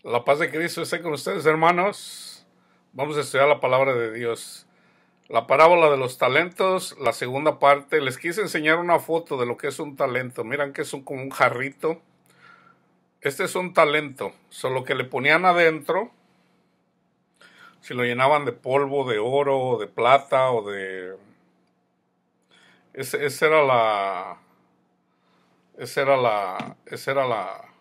La paz de Cristo esté con ustedes, hermanos. Vamos a estudiar la palabra de Dios. La parábola de los talentos, la segunda parte. Les quise enseñar una foto de lo que es un talento. Miran que es como un jarrito. Este es un talento. Solo que le ponían adentro, si lo llenaban de polvo, de oro, de plata o de... Esa era la...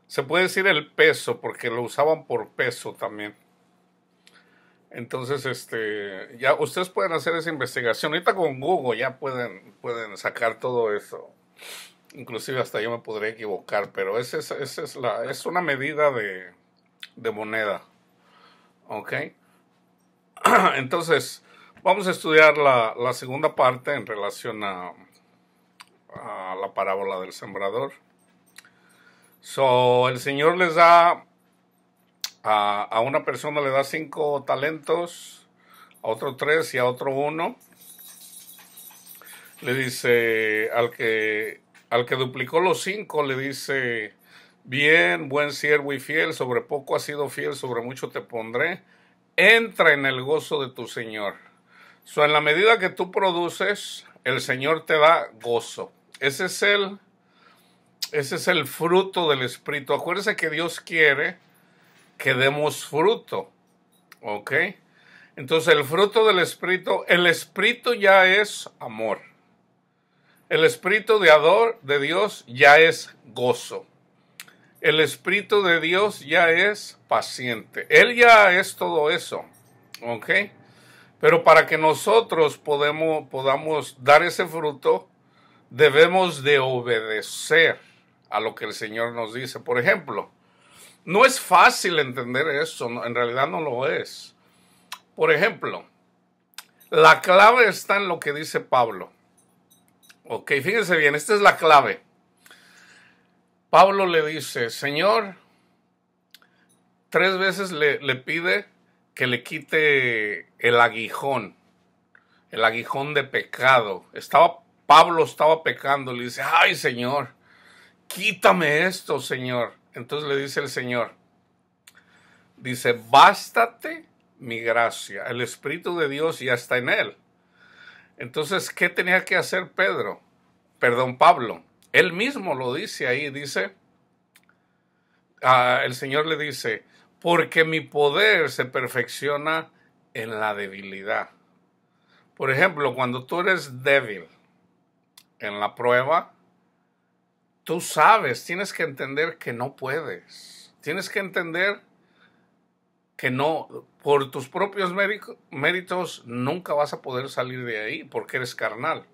Se puede decir el peso, porque lo usaban por peso también. Entonces, ya ustedes pueden hacer esa investigación. Ahorita con Google ya pueden sacar todo eso. Inclusive hasta yo me podría equivocar, pero es una medida de moneda. ¿Ok? Entonces, vamos a estudiar la segunda parte en relación a la parábola del sembrador. El Señor les da a una persona le da 5 talentos, a otro 3 y a otro 1. Le dice al que duplicó los 5, le dice: bien, buen siervo y fiel, sobre poco has sido fiel, sobre mucho te pondré, entra en el gozo de tu Señor. En la medida que tú produces, el Señor te da gozo. Ese es el fruto del Espíritu. Acuérdense que Dios quiere que demos fruto, ¿ok? Entonces el fruto del Espíritu, el Espíritu ya es amor. El Espíritu de Dios ya es gozo. El Espíritu de Dios ya es paciente. Él ya es todo eso, ¿ok? Pero para que nosotros podamos dar ese fruto, debemos de obedecer a lo que el Señor nos dice. Por ejemplo, no es fácil entender eso, en realidad no lo es. Por ejemplo, la clave está en lo que dice Pablo. Ok, fíjense bien, esta es la clave. Pablo le dice: Señor, 3 veces le pide que le quite el aguijón de pecado. Pablo estaba pecando, le dice: ay, Señor, quítame esto, Señor. Entonces le dice el Señor, dice: bástate mi gracia. El Espíritu de Dios ya está en él. Entonces, ¿qué tenía que hacer Pablo? Él mismo lo dice ahí, dice, el Señor le dice: porque mi poder se perfecciona en la debilidad. Por ejemplo, cuando tú eres débil en la prueba, tú sabes, tienes que entender que no puedes. Tienes que entender que no, por tus propios méritos, nunca vas a poder salir de ahí porque eres carnal.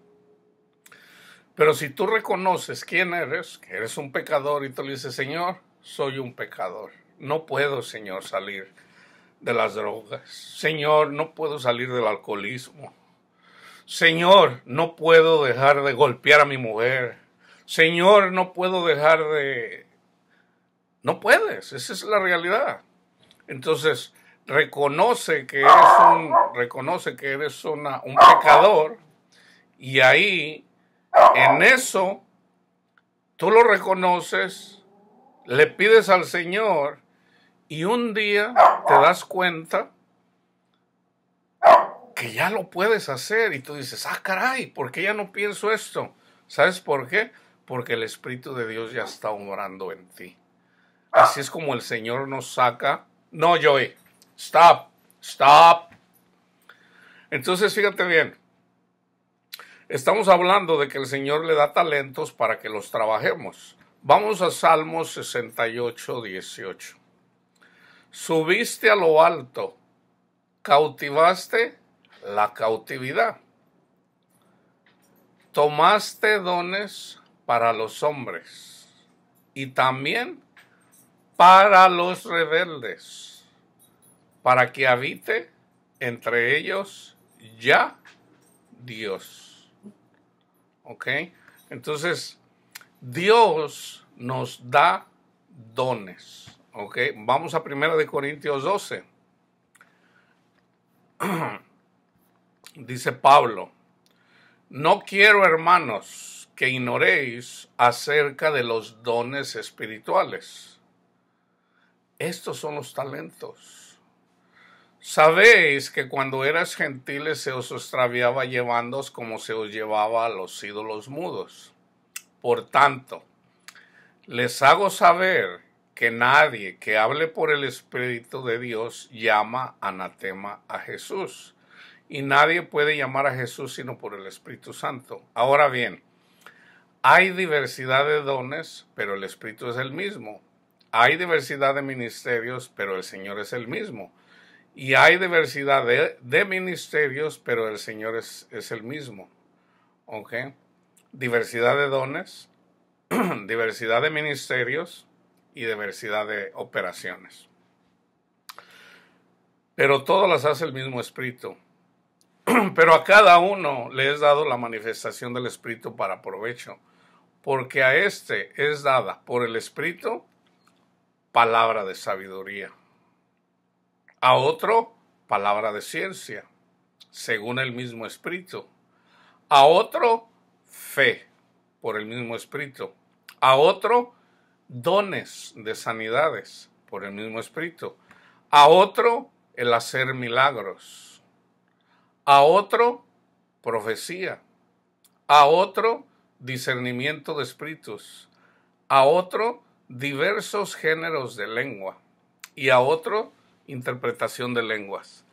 Pero si tú reconoces quién eres, que eres un pecador, y tú le dices: Señor, soy un pecador. No puedo, Señor, salir de las drogas. Señor, no puedo salir del alcoholismo. Señor, no puedo dejar de golpear a mi mujer. Señor, no puedo dejar de... No puedes, esa es la realidad. Entonces, reconoce que eres un pecador, y ahí, en eso, tú lo reconoces, le pides al Señor, y un día te das cuenta que ya lo puedes hacer, y tú dices: ah, caray, ¿por qué ya no pienso esto? ¿Sabes por qué? Porque el Espíritu de Dios ya está obrando en ti. Así es como el Señor nos saca. No, Joey, stop. Entonces, fíjate bien, estamos hablando de que el Señor le da talentos para que los trabajemos. Vamos a Salmos 68, 18. Subiste a lo alto, cautivaste la cautividad, tomaste dones para los hombres y también para los rebeldes, para que habite entre ellos ya Dios. ¿Ok? Entonces, Dios nos da dones. ¿Ok? Vamos a 1 Corintios 12. Dice Pablo: no quiero, hermanos, que ignoréis acerca de los dones espirituales, Estos son los talentos. Sabéis que cuando eras gentiles se os extraviaba llevándoos como se os llevaba a los ídolos mudos. Por tanto, les hago saber que nadie que hable por el Espíritu de Dios llama anatema a Jesús. Y nadie puede llamar a Jesús sino por el Espíritu Santo. Ahora bien, hay diversidad de dones, pero el Espíritu es el mismo. Hay diversidad de ministerios, pero el Señor es el mismo. Y hay diversidad de ministerios, pero el Señor es el mismo. ¿Ok? Diversidad de dones, diversidad de ministerios y diversidad de operaciones. Pero todas las hace el mismo Espíritu. Pero a cada uno le es dado la manifestación del Espíritu para provecho, porque a este es dada por el Espíritu palabra de sabiduría, a otro palabra de ciencia, según el mismo Espíritu, a otro fe, por el mismo Espíritu, a otro dones de sanidades, por el mismo Espíritu, a otro el hacer milagros, a otro profecía, a otro discernimiento de espíritus, a otro diversos géneros de lengua y a otro interpretación de lenguas.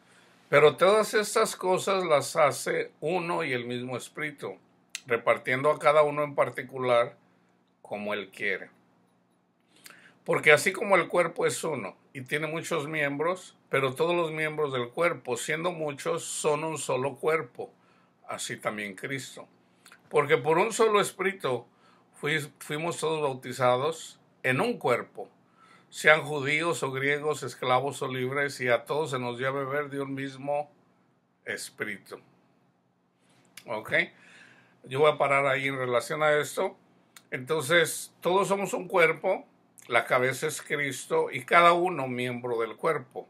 Pero todas estas cosas las hace uno y el mismo Espíritu, repartiendo a cada uno en particular como Él quiere. Porque así como el cuerpo es uno y tiene muchos miembros, pero todos los miembros del cuerpo, siendo muchos, son un solo cuerpo, así también Cristo. Porque por un solo Espíritu fuimos todos bautizados en un cuerpo, sean judíos o griegos, esclavos o libres, y a todos se nos dio a beber de un mismo Espíritu. ¿Ok? Yo voy a parar ahí en relación a esto. Entonces, todos somos un cuerpo. La cabeza es Cristo y cada uno miembro del cuerpo.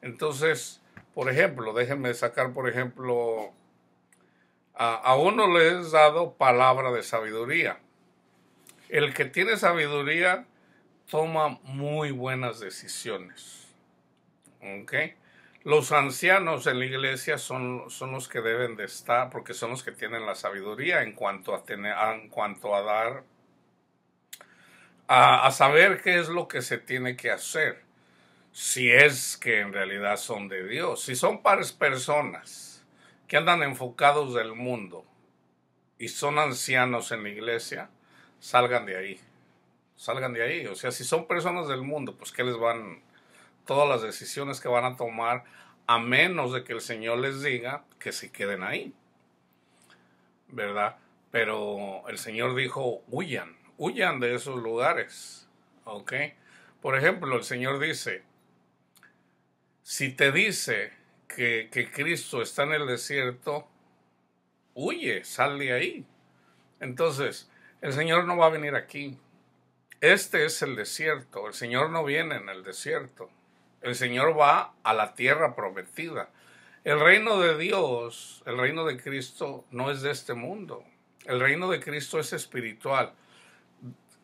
Entonces, por ejemplo, déjenme sacar, por ejemplo, a uno le es dado palabra de sabiduría. El que tiene sabiduría toma muy buenas decisiones. ¿Ok? Los ancianos en la iglesia son los que deben de estar, porque son los que tienen la sabiduría en cuanto a dar, a saber qué es lo que se tiene que hacer, si es que en realidad son de Dios. Si son personas que andan enfocados del mundo y son ancianos en la iglesia, salgan de ahí. Salgan de ahí. O sea, si son personas del mundo, pues ¿qué les van? Todas las decisiones que van a tomar, a menos de que el Señor les diga que se queden ahí, ¿verdad? Pero el Señor dijo, huyan de esos lugares, ¿ok? Por ejemplo, el Señor dice, si te dice que Cristo está en el desierto, huye, sal de ahí. Entonces, el Señor no va a venir aquí. Este es el desierto. El Señor no viene en el desierto. El Señor va a la tierra prometida. El reino de Dios, el reino de Cristo, no es de este mundo. El reino de Cristo es espiritual.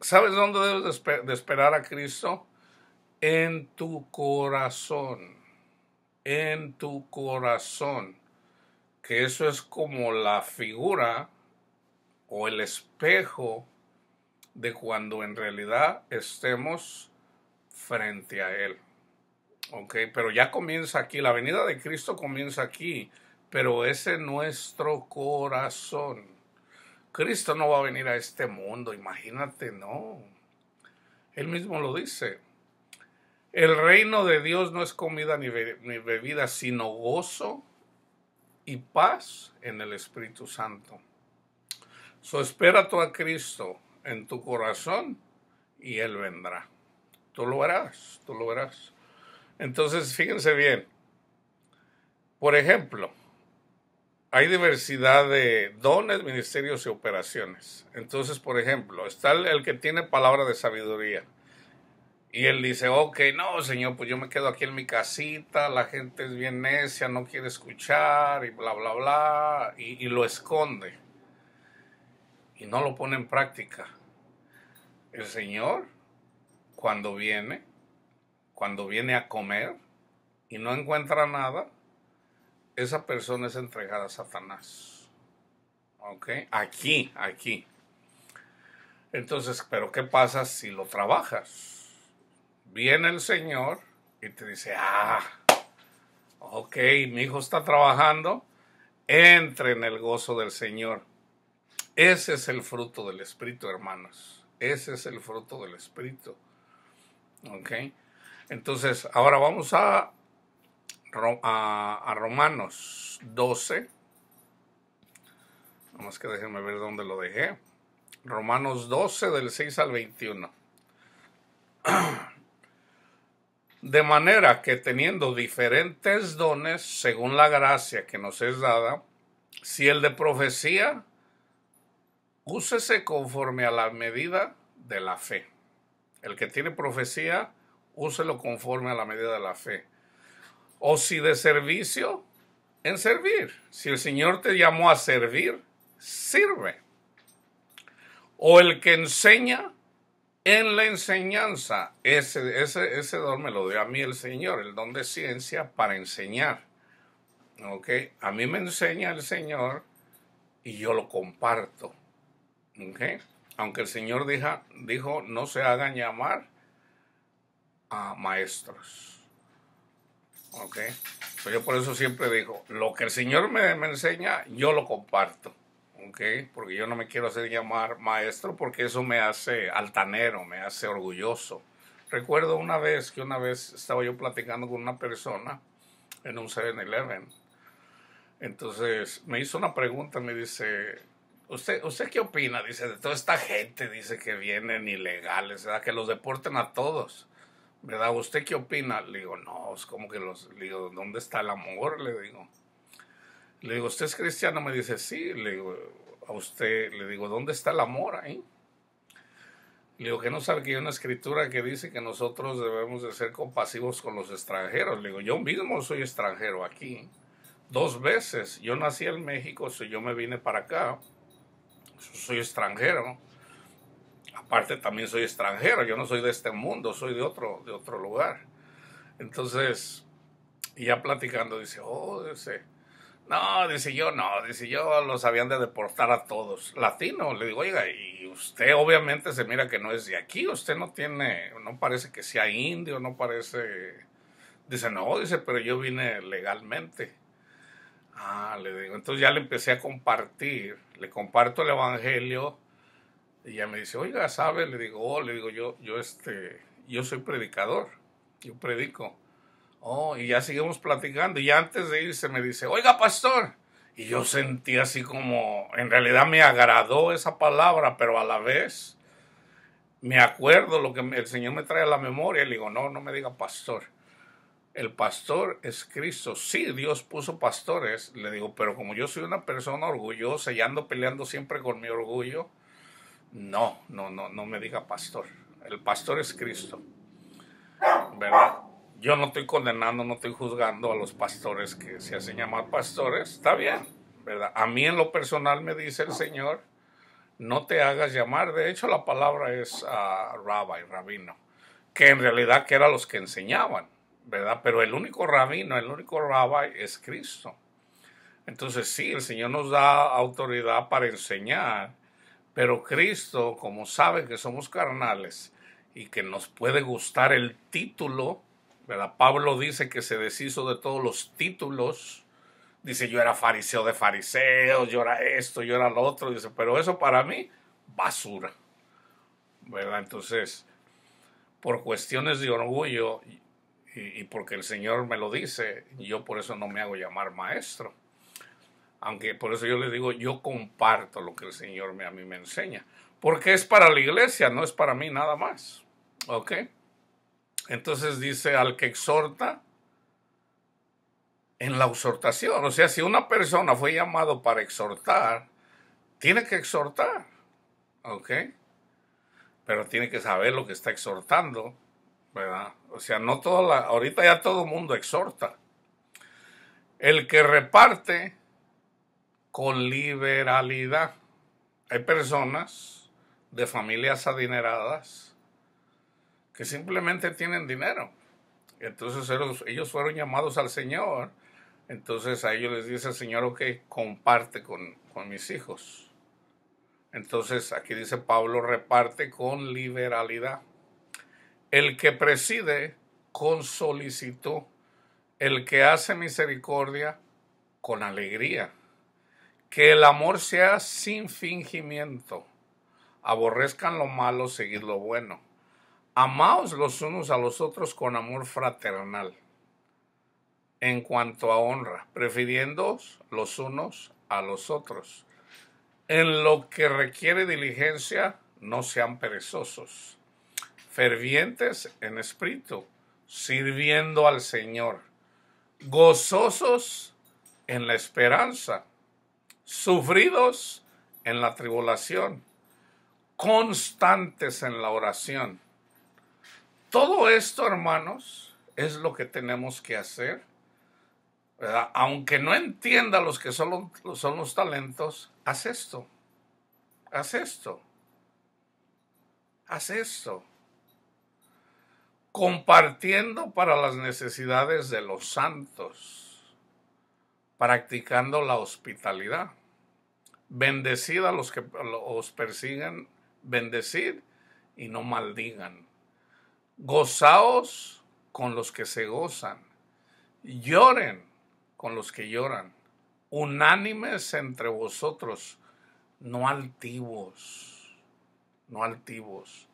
¿Sabes dónde debes de esperar a Cristo? En tu corazón. En tu corazón. Que eso es como la figura o el espejo de cuando en realidad estemos frente a Él. Ok, pero ya comienza aquí, la venida de Cristo comienza aquí, pero es en nuestro corazón. Cristo no va a venir a este mundo, imagínate, no. Él mismo lo dice. El reino de Dios no es comida ni bebida, sino gozo y paz en el Espíritu Santo. Espera tú a Cristo en tu corazón y Él vendrá. Tú lo verás, tú lo verás. Entonces, fíjense bien. Por ejemplo, hay diversidad de dones, ministerios y operaciones. Entonces, por ejemplo, está el que tiene palabra de sabiduría. Y él dice, ok, no, Señor, pues yo me quedo aquí en mi casita, la gente es bien necia, no quiere escuchar y bla, bla, bla, y lo esconde. Y no lo pone en práctica. El Señor, cuando viene, cuando viene a comer y no encuentra nada, esa persona es entregada a Satanás. ¿Ok? Aquí. Entonces, ¿pero qué pasa si lo trabajas? Viene el Señor y te dice, ok, mi hijo está trabajando, entre en el gozo del Señor. Ese es el fruto del Espíritu, hermanos. Ese es el fruto del Espíritu. ¿Ok? Entonces, ahora vamos a Romanos 12. Vamos que déjenme ver dónde lo dejé. Romanos 12, del 6 al 21. De manera que teniendo diferentes dones, según la gracia que nos es dada, si el de profecía, úsese conforme a la medida de la fe. El que tiene profecía, úselo conforme a la medida de la fe. O si de servicio, en servir. Si el Señor te llamó a servir, sirve. O el que enseña, en la enseñanza. Ese don me lo dio a mí el Señor, el don de ciencia para enseñar. ¿Ok? A mí me enseña el Señor y yo lo comparto. ¿Ok? Aunque el Señor dijo no se hagan llamar a maestros. ¿Ok? Yo por eso siempre digo, lo que el Señor me enseña, yo lo comparto. ¿Ok? Porque yo no me quiero hacer llamar maestro porque eso me hace altanero, me hace orgulloso. Recuerdo una vez estaba yo platicando con una persona en un 7-Eleven. Entonces me hizo una pregunta, me dice, ¿Usted qué opina? Dice, de toda esta gente, dice que vienen ilegales, ¿verdad? Que los deporten a todos, ¿verdad? ¿Usted qué opina? Le digo, no, es como que le digo, ¿dónde está el amor? Le digo, ¿usted es cristiano? Me dice, sí. Le digo, a usted, le digo, ¿dónde está el amor ahí? Le digo, ¿que no sabe que hay una escritura que dice que nosotros debemos de ser compasivos con los extranjeros? Le digo, yo mismo soy extranjero aquí, 2 veces. Yo nací en México, yo me vine para acá. Soy extranjero. Aparte también soy extranjero, yo no soy de este mundo, soy de otro lugar. Entonces, ya platicando, dice, dice yo los habían de deportar a todos. Latino, le digo, oiga, y usted obviamente se mira que no es de aquí, usted no parece que sea indio, no parece. Dice, no, dice, pero yo vine legalmente. Le digo, entonces ya le empecé a compartir, le comparto el evangelio y ella me dice, oiga, ¿sabe? Le digo, yo soy predicador, yo predico. Y ya seguimos platicando y ya antes de irse me dice, oiga, pastor. Y yo sentí así como, en realidad me agradó esa palabra, pero a la vez me acuerdo lo que el Señor me trae a la memoria. Le digo, no me diga pastor. El pastor es Cristo. Sí, Dios puso pastores. Le digo, pero como yo soy una persona orgullosa y ando peleando siempre con mi orgullo, no me diga pastor. El pastor es Cristo, ¿verdad? Yo no estoy condenando, no estoy juzgando a los pastores que se hacen llamar pastores. Está bien, ¿verdad? A mí en lo personal me dice el Señor, no te hagas llamar. De hecho, la palabra es rabino, que en realidad que eran los que enseñaban, ¿verdad? Pero el único rabino, el único rabbi es Cristo. Entonces sí, el Señor nos da autoridad para enseñar, pero Cristo, como sabe que somos carnales y que nos puede gustar el título, ¿verdad? Pablo dice que se deshizo de todos los títulos. Dice, yo era fariseo de fariseos, yo era esto, yo era lo otro. Dice, pero eso para mí, basura, ¿verdad? Entonces, por cuestiones de orgullo y porque el Señor me lo dice, yo por eso no me hago llamar maestro. Aunque por eso yo le digo, yo comparto lo que el Señor a mí me enseña. Porque es para la iglesia, no es para mí nada más. ¿Ok? Entonces dice, al que exhorta en la exhortación. O sea, si una persona fue llamado para exhortar, tiene que exhortar. ¿Ok? Pero tiene que saber lo que está exhortando, ¿verdad? O sea, no ahorita ya todo el mundo exhorta. El que reparte con liberalidad. Hay personas de familias adineradas que simplemente tienen dinero. Entonces ellos fueron llamados al Señor. Entonces a ellos les dice el Señor, ok, comparte con mis hijos. Entonces aquí dice Pablo, reparte con liberalidad. El que preside con solicitud. El que hace misericordia con alegría. Que el amor sea sin fingimiento. Aborrezcan lo malo, seguid lo bueno. Amaos los unos a los otros con amor fraternal. En cuanto a honra, prefiriéndoos los unos a los otros. En lo que requiere diligencia, no sean perezosos. Fervientes en espíritu, sirviendo al Señor. Gozosos en la esperanza. Sufridos en la tribulación. Constantes en la oración. Todo esto, hermanos, es lo que tenemos que hacer, ¿verdad? Aunque no entienda los que son los talentos, haz esto, haz esto, haz esto. Compartiendo para las necesidades de los santos, practicando la hospitalidad. Bendecid a los que os persiguen, bendecid y no maldigan. Gozaos con los que se gozan. Lloren con los que lloran. Unánimes entre vosotros, no altivos, no altivos,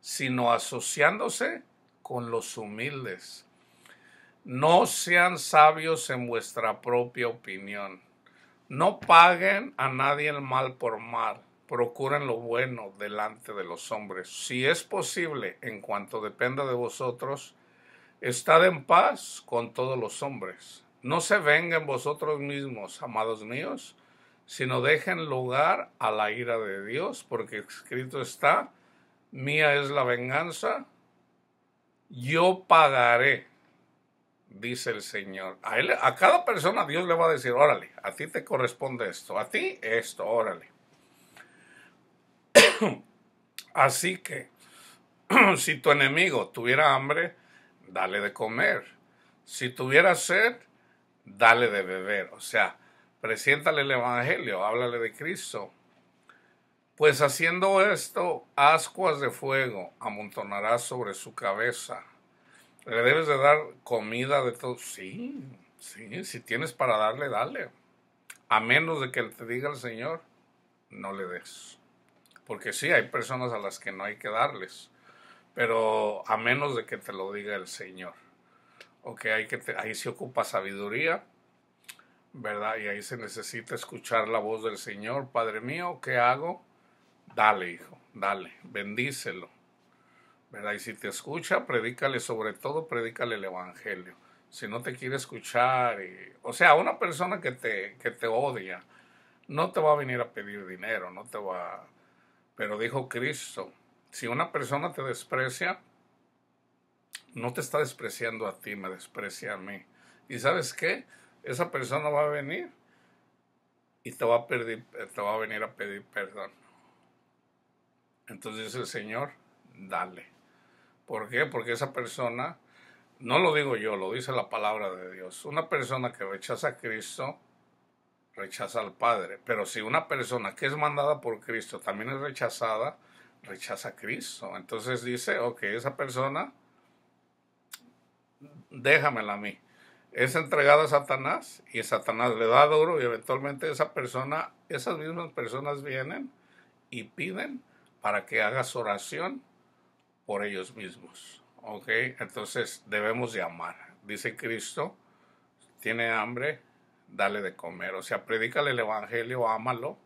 sino asociándose con los humildes. No sean sabios en vuestra propia opinión. No paguen a nadie el mal por mal. Procuren lo bueno delante de los hombres. Si es posible, en cuanto dependa de vosotros, estad en paz con todos los hombres. No se vengan vosotros mismos, amados míos, sino dejen lugar a la ira de Dios, porque escrito está, mía es la venganza, yo pagaré, dice el Señor. A cada persona Dios le va a decir, órale, a ti te corresponde esto, a ti esto, órale. Así que, si tu enemigo tuviera hambre, dale de comer. Si tuviera sed, dale de beber. O sea, preséntale el evangelio, háblale de Cristo. Pues haciendo esto, ascuas de fuego amontonarás sobre su cabeza. Le debes de dar comida de todo. Sí, si tienes para darle, dale. A menos de que te diga el Señor, no le des. Porque sí, hay personas a las que no hay que darles. Pero a menos de que te lo diga el Señor. Ok, ahí se ocupa sabiduría, ¿verdad? Y ahí se necesita escuchar la voz del Señor. Padre mío, ¿qué hago? Dale, hijo, dale, bendícelo, ¿verdad? Y si te escucha, predícale, sobre todo, predícale el evangelio. Si no te quiere escuchar, o sea, una persona que te odia, no te va a venir a pedir dinero, no te va. Pero dijo Cristo, si una persona te desprecia, no te está despreciando a ti, me desprecia a mí. ¿Y sabes qué? Esa persona va a venir y te va a venir a pedir perdón. Entonces dice el Señor, dale. ¿Por qué? Porque esa persona, no lo digo yo, lo dice la palabra de Dios. Una persona que rechaza a Cristo, rechaza al Padre. Pero si una persona que es mandada por Cristo también es rechazada, rechaza a Cristo. Entonces dice, ok, esa persona, déjamela a mí. Es entregada a Satanás y Satanás le da duro y eventualmente esas mismas personas vienen y piden para que hagas oración por ellos mismos. ¿Ok? Entonces debemos de amar. Dice Cristo, tiene hambre, dale de comer. O sea, predícale el evangelio, ámalo,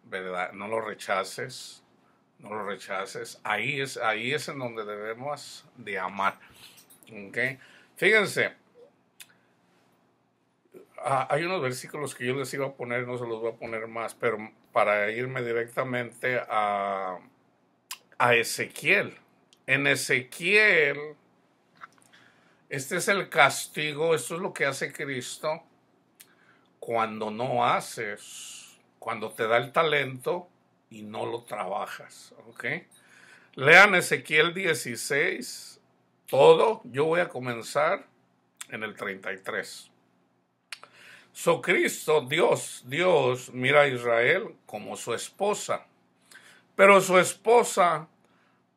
¿verdad? No lo rechaces, no lo rechaces. Ahí es en donde debemos de amar. ¿Ok? Fíjense, hay unos versículos que yo les iba a poner, no se los voy a poner más, pero para irme directamente a Ezequiel. En Ezequiel, este es el castigo, esto es lo que hace Cristo cuando no haces, cuando te da el talento y no lo trabajas, ¿ok? Lean Ezequiel 16, todo, yo voy a comenzar en el 33. Cristo, Dios mira a Israel como su esposa, pero su esposa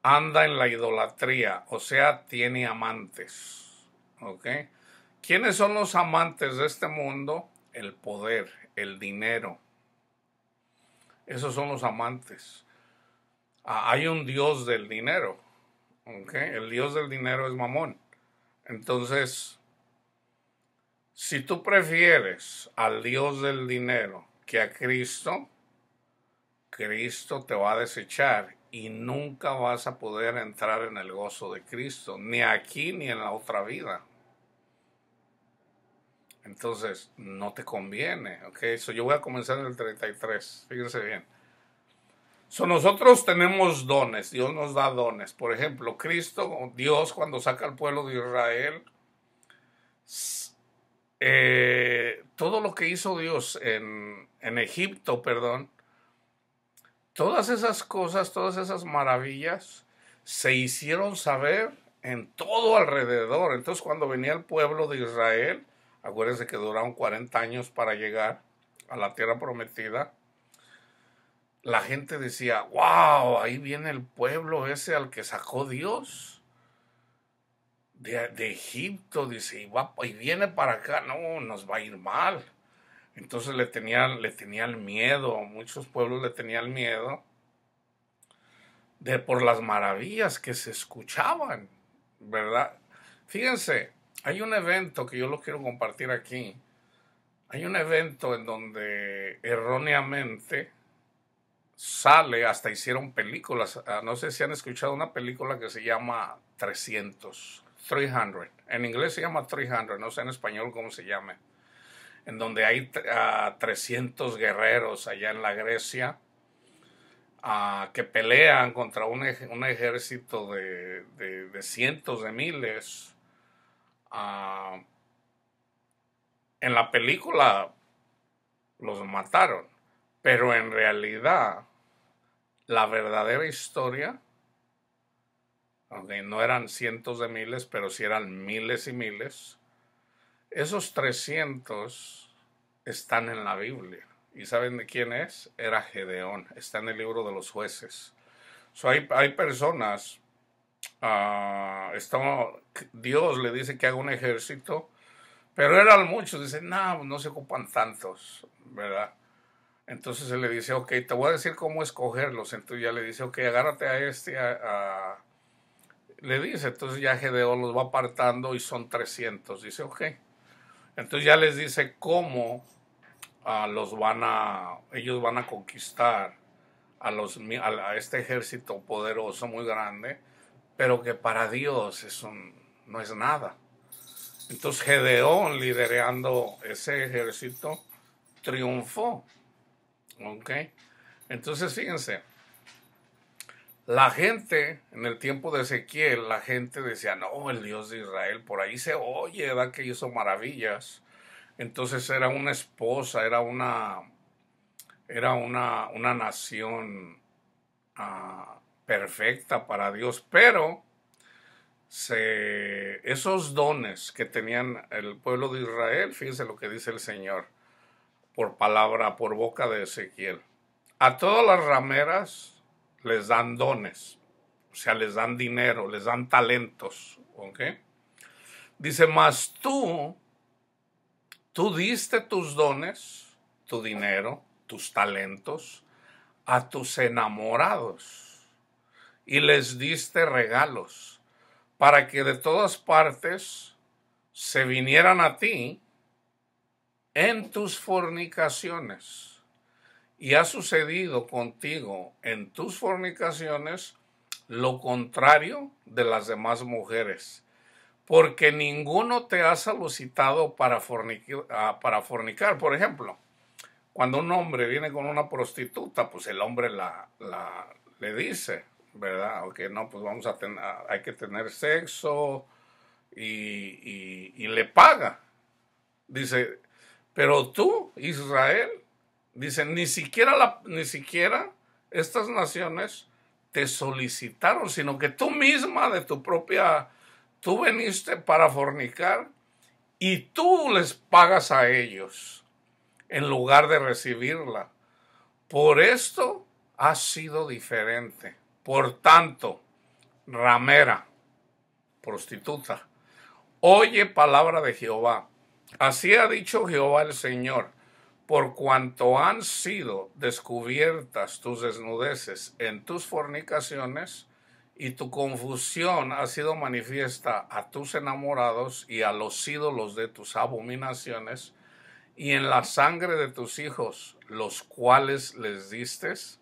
anda en la idolatría, o sea, tiene amantes. ¿Ok? ¿Quiénes son los amantes de este mundo? El poder, el dinero. Esos son los amantes. Hay un Dios del dinero. ¿Ok? El Dios del dinero es Mamón. Entonces, si tú prefieres al Dios del dinero que a Cristo, Cristo te va a desechar y nunca vas a poder entrar en el gozo de Cristo, ni aquí ni en la otra vida. Entonces, no te conviene, ¿ok? Yo voy a comenzar en el 33, fíjense bien. Nosotros tenemos dones, Dios nos da dones. Por ejemplo, Cristo, Dios, cuando saca al pueblo de Israel, todo lo que hizo Dios en Egipto, todas esas cosas, todas esas maravillas se hicieron saber en todo alrededor. Entonces, cuando venía el pueblo de Israel, acuérdense que duraron 40 años para llegar a la tierra prometida, la gente decía, wow, ahí viene el pueblo ese al que sacó Dios de Egipto, dice, y viene para acá, no, nos va a ir mal. Entonces le tenían miedo, muchos pueblos le tenían miedo por las maravillas que se escuchaban, ¿verdad? Fíjense, hay un evento que yo lo quiero compartir aquí. Hay un evento en donde erróneamente sale, hasta hicieron películas. No sé si han escuchado una película que se llama 300. En inglés se llama 300, no sé en español cómo se llama. En donde hay 300 guerreros allá en la Grecia que pelean contra un ejército de cientos de miles. En la película los mataron, pero en realidad la verdadera historia, no eran cientos de miles, pero sí eran miles y miles. Esos 300 están en la Biblia. ¿Y saben de quién es? Era Gedeón. Está en el libro de los jueces. Hay personas, Dios le dice que haga un ejército, pero eran muchos. Dicen, no se ocupan tantos, ¿verdad? Entonces él le dice, ok, te voy a decir cómo escogerlos. Entonces ya le dice, ok, agárrate a este, le dice, entonces ya Gedeón los va apartando y son 300. Dice, ok. Entonces ya les dice cómo ellos van a conquistar a este ejército poderoso, muy grande, pero que para Dios eso no es nada. Entonces Gedeón, liderando ese ejército, triunfó. ¿Ok? Entonces fíjense, la gente en el tiempo de Ezequiel, la gente decía, no, el Dios de Israel, por ahí se oye, ¿verdad? Que hizo maravillas. Entonces era una esposa, era una nación perfecta para Dios, pero esos dones que tenían el pueblo de Israel, fíjense lo que dice el Señor, por boca de Ezequiel. A todas las rameras les dan dones, o sea, les dan dinero, les dan talentos, ¿ok? Dice, mas tú diste tus dones, tu dinero, tus talentos, a tus enamorados y les diste regalos para que de todas partes se vinieran a ti en tus fornicaciones. Y ha sucedido contigo en tus fornicaciones lo contrario de las demás mujeres, porque ninguno te ha solicitado para fornicar. Por ejemplo, cuando un hombre viene con una prostituta, pues el hombre le dice, ¿verdad? Ok, no, pues hay que tener sexo y le paga. Dice, pero tú, Israel, dice, ni siquiera estas naciones te solicitaron, sino que tú misma de tu propia Tú viniste para fornicar y tú les pagas a ellos en lugar de recibirla. Por esto has sido diferente. Por tanto, ramera, prostituta, oye palabra de Jehová. Así ha dicho Jehová el Señor. Por cuanto han sido descubiertas tus desnudeces en tus fornicaciones, y tu confusión ha sido manifiesta a tus enamorados y a los ídolos de tus abominaciones, y en la sangre de tus hijos, los cuales les distes,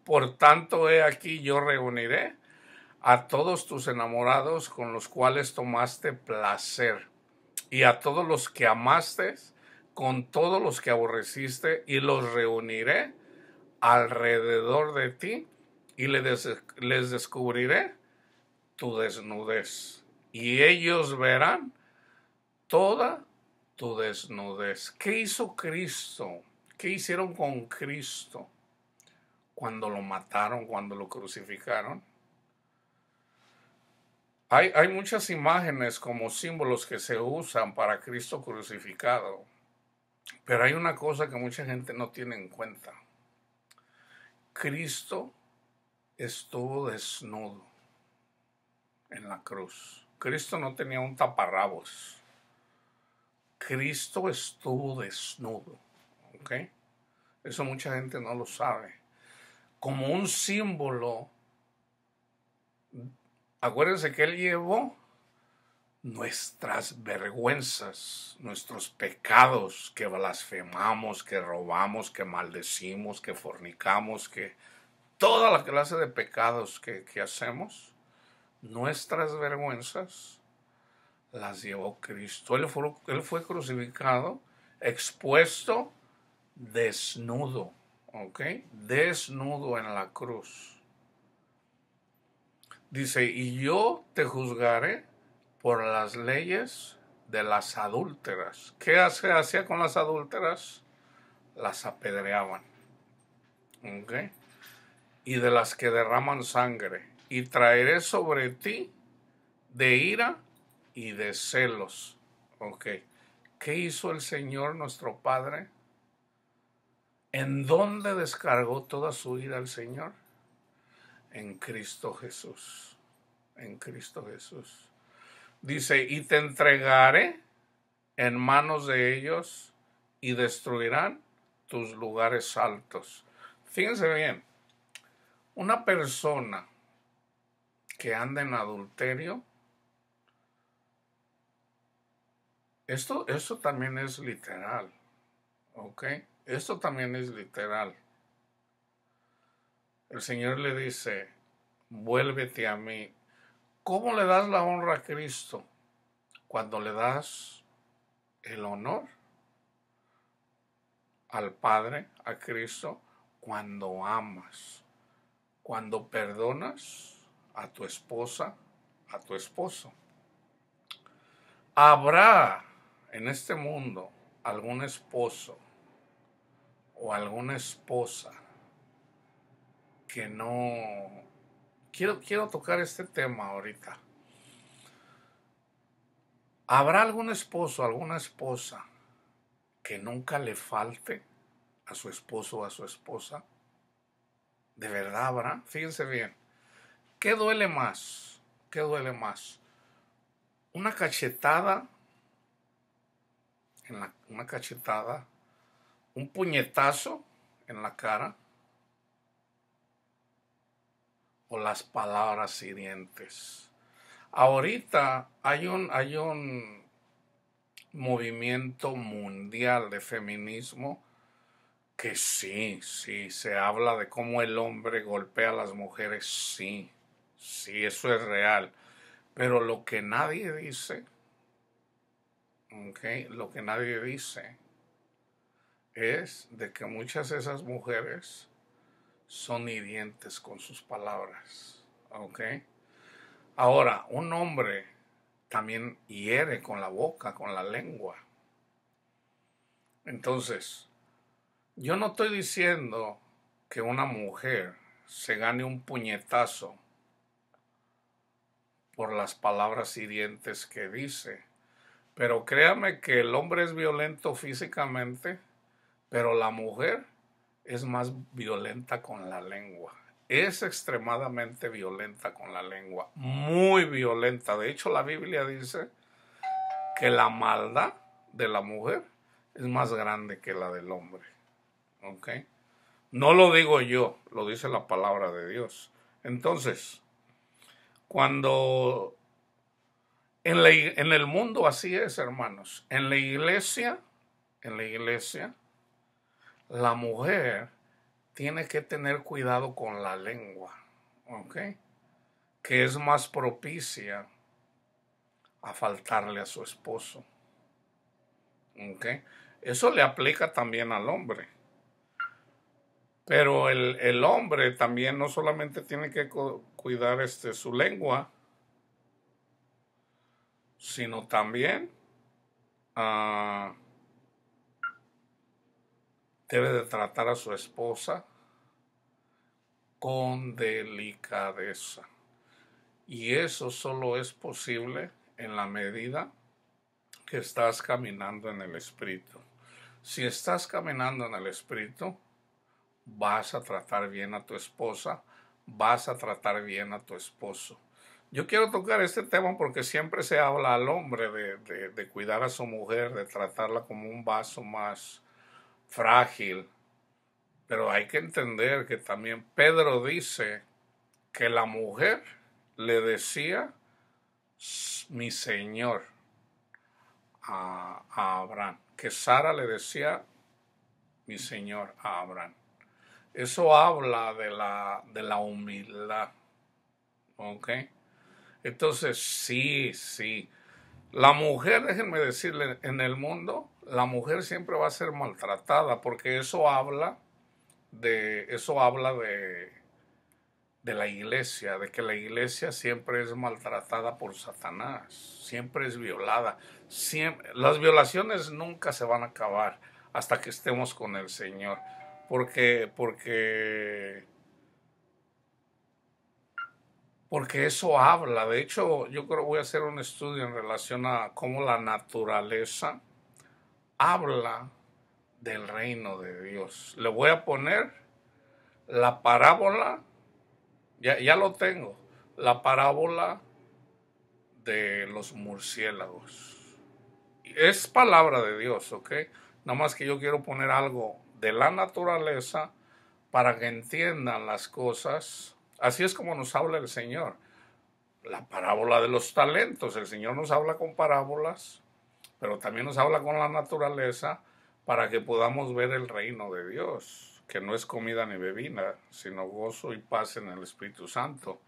por tanto he aquí yo reuniré a todos tus enamorados con los cuales tomaste placer, y a todos los que amaste con todos los que aborreciste, y los reuniré alrededor de ti, y les descubriré tu desnudez, y ellos verán toda tu desnudez. ¿Qué hizo Cristo? ¿Qué hicieron con Cristo cuando lo mataron, cuando lo crucificaron? Hay muchas imágenes como símbolos que se usan para Cristo crucificado, pero hay una cosa que mucha gente no tiene en cuenta. Cristo estuvo desnudo en la cruz. Cristo no tenía un taparrabos. Cristo estuvo desnudo. ¿Ok? Eso mucha gente no lo sabe. Como un símbolo. Acuérdense que Él llevó nuestras vergüenzas, nuestros pecados, que blasfemamos, que robamos, que maldecimos, que fornicamos, que toda la clase de pecados que hacemos, nuestras vergüenzas las llevó Cristo. Él fue crucificado, expuesto, desnudo, ¿ok? Desnudo en la cruz. Dice, y yo te juzgaré por las leyes de las adúlteras. ¿Qué hacía con las adúlteras? Las apedreaban, ¿ok? Y de las que derraman sangre. Y traeré sobre ti de ira y de celos. Ok. ¿Qué hizo el Señor nuestro Padre? ¿En dónde descargó toda su ira el Señor? En Cristo Jesús. En Cristo Jesús. Dice, y te entregaré en manos de ellos y destruirán tus lugares altos. Fíjense bien, una persona que anda en adulterio, esto también es literal, ¿ok? Esto también es literal. El Señor le dice, vuélvete a mí. ¿Cómo le das la honra a Cristo? Cuando le das el honor al Padre, a Cristo, cuando amas, cuando perdonas a tu esposa, a tu esposo. ¿Habrá en este mundo algún esposo o alguna esposa que no... Quiero tocar este tema ahorita. ¿Habrá algún esposo, alguna esposa que nunca le falte a su esposo o a su esposa? ¿De verdad habrá? Fíjense bien. ¿Qué duele más? ¿Qué duele más? Una cachetada, una cachetada, un puñetazo en la cara, o las palabras hirientes. Ahorita hay un movimiento mundial de feminismo que sí, se habla de cómo el hombre golpea a las mujeres, sí, eso es real. Pero lo que nadie dice, ¿ok? Lo que nadie dice es de que muchas de esas mujeres son hirientes con sus palabras, ¿ok? Ahora, un hombre también hiere con la boca, con la lengua. Entonces, yo no estoy diciendo que una mujer se gane un puñetazo por las palabras hirientes que dice. Pero créame que el hombre es violento físicamente, pero la mujer es más violenta con la lengua. Es extremadamente violenta con la lengua, muy violenta. De hecho, la Biblia dice que la maldad de la mujer es más grande que la del hombre. ¿Ok? No lo digo yo, lo dice la palabra de Dios. Entonces, cuando en el mundo así es, hermanos, en la iglesia, la mujer tiene que tener cuidado con la lengua, ¿ok? Que es más propicia a faltarle a su esposo, ¿ok? Eso le aplica también al hombre. Pero el hombre también no solamente tiene que cuidar su lengua, sino también debe de tratar a su esposa con delicadeza. Y eso solo es posible en la medida que estás caminando en el Espíritu. Si estás caminando en el Espíritu, vas a tratar bien a tu esposa, vas a tratar bien a tu esposo. Yo quiero tocar este tema porque siempre se habla al hombre de cuidar a su mujer, de tratarla como un vaso más frágil. Pero hay que entender que también Pedro dice que la mujer le decía mi señor a Abraham, que Sara le decía mi señor a Abraham. Eso habla de la humildad, ¿ok? Entonces, sí. La mujer, déjenme decirle, en el mundo, la mujer siempre va a ser maltratada, porque eso habla de la iglesia, de que la iglesia siempre es maltratada por Satanás, siempre es violada. Las violaciones nunca se van a acabar hasta que estemos con el Señor, porque eso habla. De hecho, yo creo que voy a hacer un estudio en relación a cómo la naturaleza habla del reino de Dios. Le voy a poner la parábola, ya lo tengo, la parábola de los murciélagos. Es palabra de Dios, ¿ok? Nada más que yo quiero poner algo de la naturaleza para que entiendan las cosas. Así es como nos habla el Señor. La parábola de los talentos. El Señor nos habla con parábolas, pero también nos habla con la naturaleza para que podamos ver el reino de Dios, que no es comida ni bebida, sino gozo y paz en el Espíritu Santo.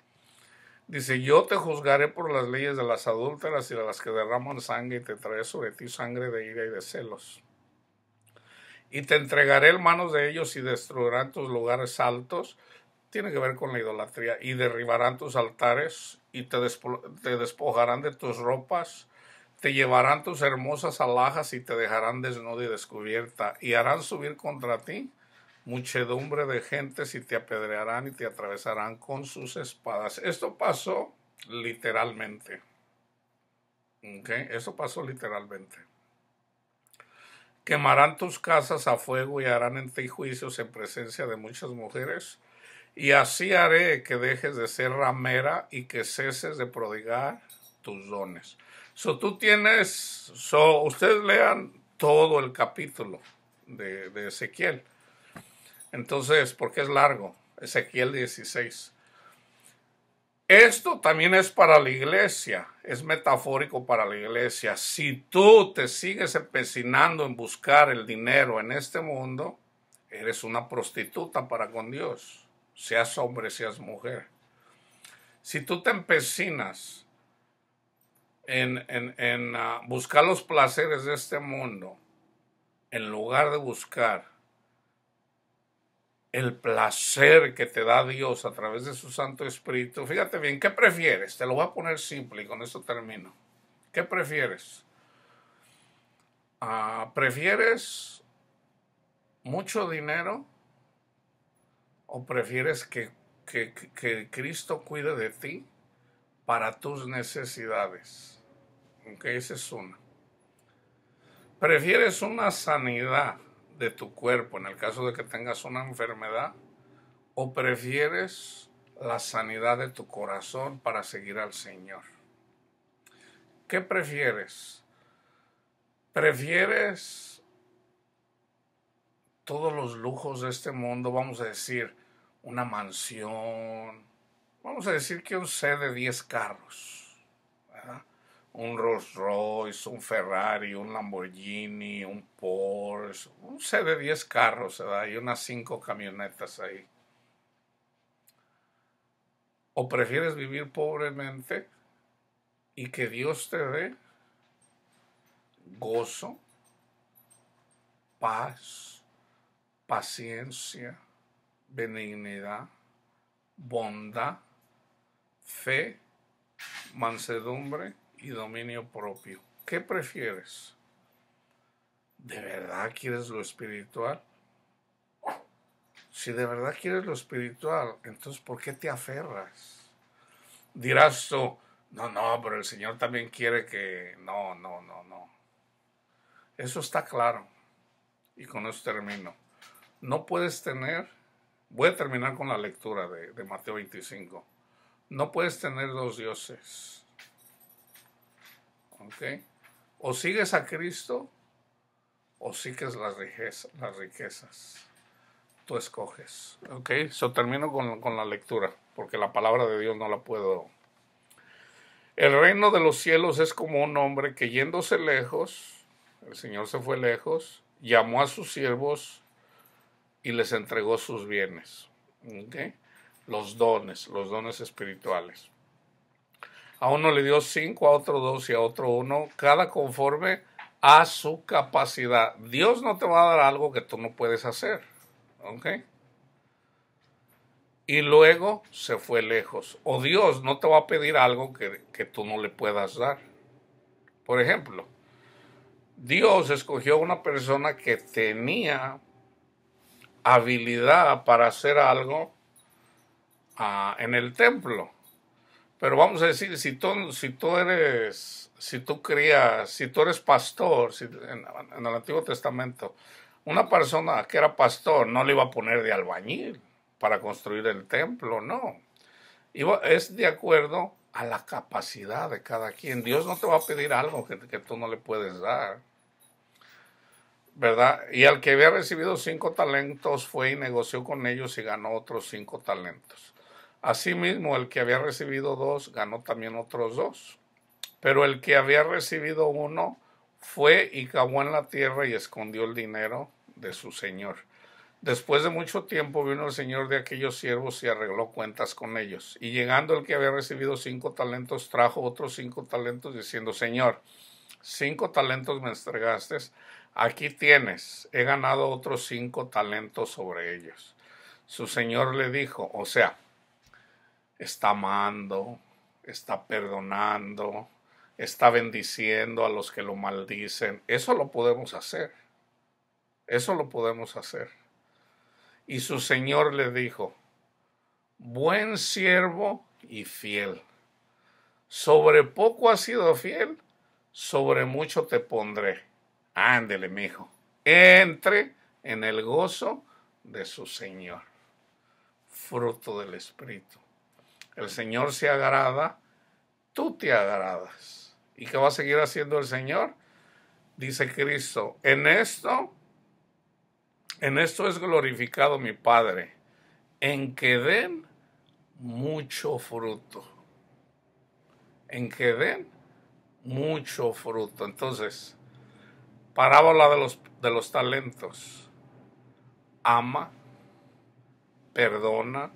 Dice, yo te juzgaré por las leyes de las adúlteras y de las que derraman sangre, y te traeré sobre ti sangre de ira y de celos. Y te entregaré en manos de ellos y destruirán tus lugares altos. Tiene que ver con la idolatría. Y derribarán tus altares y te despojarán de tus ropas. Te llevarán tus hermosas alhajas y te dejarán desnuda y descubierta. Y harán subir contra ti muchedumbre de gentes y te apedrearán y te atravesarán con sus espadas. Esto pasó literalmente. ¿Okay? Eso pasó literalmente. Quemarán tus casas a fuego y harán en ti juicios en presencia de muchas mujeres. Y así haré que dejes de ser ramera y que ceses de prodigar tus dones. Ustedes lean todo el capítulo de Ezequiel. Entonces, porque es largo, Ezequiel 16. Esto también es para la iglesia, es metafórico para la iglesia. Si tú te sigues empecinando en buscar el dinero en este mundo, eres una prostituta para con Dios, seas hombre, seas mujer. Si tú te empecinas en buscar los placeres de este mundo, en lugar de buscar el placer que te da Dios a través de su Santo Espíritu, fíjate bien, ¿qué prefieres? Te lo voy a poner simple y con esto termino. ¿Qué prefieres? ¿Prefieres mucho dinero o prefieres que Cristo cuide de ti para tus necesidades. Ok, esa es una. ¿Prefieres una sanidad de tu cuerpo en el caso de que tengas una enfermedad? ¿O prefieres la sanidad de tu corazón para seguir al Señor? ¿Qué prefieres? ¿Prefieres todos los lujos de este mundo? Vamos a decir, una mansión. Vamos a decir que un set de 10 carros, ¿verdad? Un Rolls Royce, un Ferrari, un Lamborghini, un Porsche, un set de 10 carros, ¿verdad? Y unas 5 camionetas ahí. ¿O prefieres vivir pobremente y que Dios te dé gozo, paz, paciencia, benignidad, bondad, fe, mansedumbre y dominio propio? ¿Qué prefieres? ¿De verdad quieres lo espiritual? Si de verdad quieres lo espiritual, entonces ¿por qué te aferras? Dirás tú, no, pero el Señor también quiere que... No. Eso está claro. Y con eso termino. No puedes tener... Voy a terminar con la lectura de Mateo 25. No puedes tener dos dioses. ¿Ok? O sigues a Cristo o sigues las riquezas. Tú escoges. ¿Ok? Termino con la lectura, porque la palabra de Dios no la puedo. El reino de los cielos es como un hombre que yéndose lejos, el Señor se fue lejos, llamó a sus siervos y les entregó sus bienes. ¿Ok? Los dones espirituales. A uno le dio 5, a otro 2 y a otro 1, cada conforme a su capacidad. Dios no te va a dar algo que tú no puedes hacer. ¿Ok? Y luego se fue lejos. O Dios no te va a pedir algo que tú no le puedas dar. Por ejemplo, Dios escogió a una persona que tenía habilidad para hacer algo en el templo. Pero vamos a decir, si tú eres pastor, en el Antiguo Testamento, una persona que era pastor no le iba a poner de albañil para construir el templo, no. Es de acuerdo a la capacidad de cada quien. Dios no te va a pedir algo que tú no le puedes dar, ¿verdad? Y al que había recibido 5 talentos fue y negoció con ellos y ganó otros 5 talentos. Asimismo, el que había recibido 2 ganó también otros 2. Pero el que había recibido 1 fue y cavó en la tierra y escondió el dinero de su señor. Después de mucho tiempo vino el señor de aquellos siervos y arregló cuentas con ellos. Y llegando el que había recibido 5 talentos, trajo otros 5 talentos diciendo, Señor, 5 talentos me entregaste, aquí tienes, he ganado otros 5 talentos sobre ellos. Su señor le dijo, o sea, está amando, está perdonando, está bendiciendo a los que lo maldicen. Eso lo podemos hacer. Eso lo podemos hacer. Y su señor le dijo, buen siervo y fiel. Sobre poco has sido fiel, sobre mucho te pondré. Ándele, mijo. Entre en el gozo de su Señor. Fruto del Espíritu. El Señor se agrada, tú te agradas. ¿Y qué va a seguir haciendo el Señor? Dice Cristo, en esto es glorificado mi Padre, en que den mucho fruto. En que den mucho fruto. Entonces, parábola de los talentos. Ama, perdona,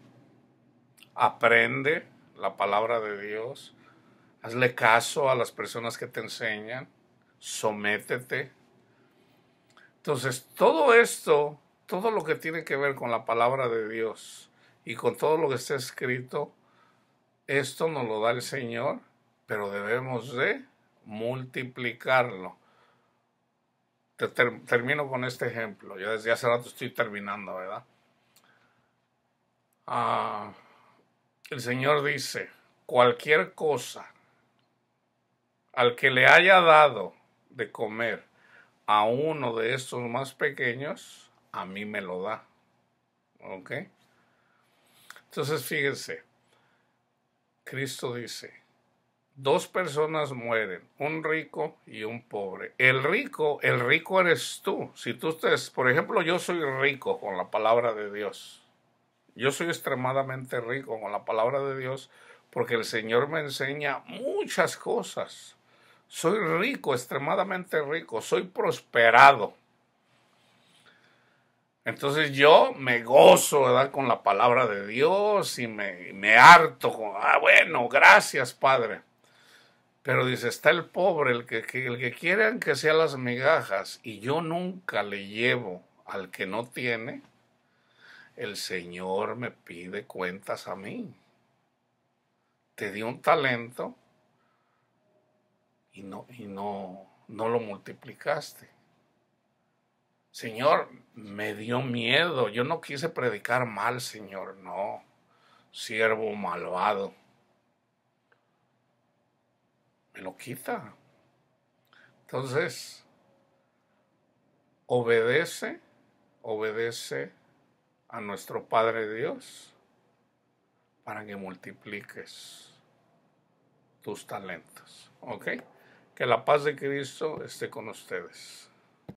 aprende la palabra de Dios, hazle caso a las personas que te enseñan, sométete. Entonces, todo esto, todo lo que tiene que ver con la palabra de Dios y con todo lo que está escrito, esto nos lo da el Señor, pero debemos de multiplicarlo. Termino con este ejemplo. Ya desde hace rato estoy terminando, ¿verdad? El Señor dice, cualquier cosa al que le haya dado de comer a uno de estos más pequeños, a mí me lo da. ¿Ok? Entonces fíjense, Cristo dice, dos personas mueren, un rico y un pobre. El rico eres tú. Si tú estés, por ejemplo, yo soy rico con la palabra de Dios. Yo soy extremadamente rico con la palabra de Dios porque el Señor me enseña muchas cosas. Soy rico, extremadamente rico, soy prosperado. Entonces yo me gozo, ¿verdad?, con la palabra de Dios y me harto con, bueno, gracias, Padre. Pero dice, está el pobre, el que quiere que sea las migajas, y yo nunca le llevo al que no tiene, el Señor me pide cuentas a mí. Te di un talento y no lo multiplicaste. Señor, me dio miedo, yo no quise predicar mal, Señor, no, siervo malvado, me lo quita. Entonces, obedece a nuestro Padre Dios para que multipliques tus talentos, ¿ok? Que la paz de Cristo esté con ustedes.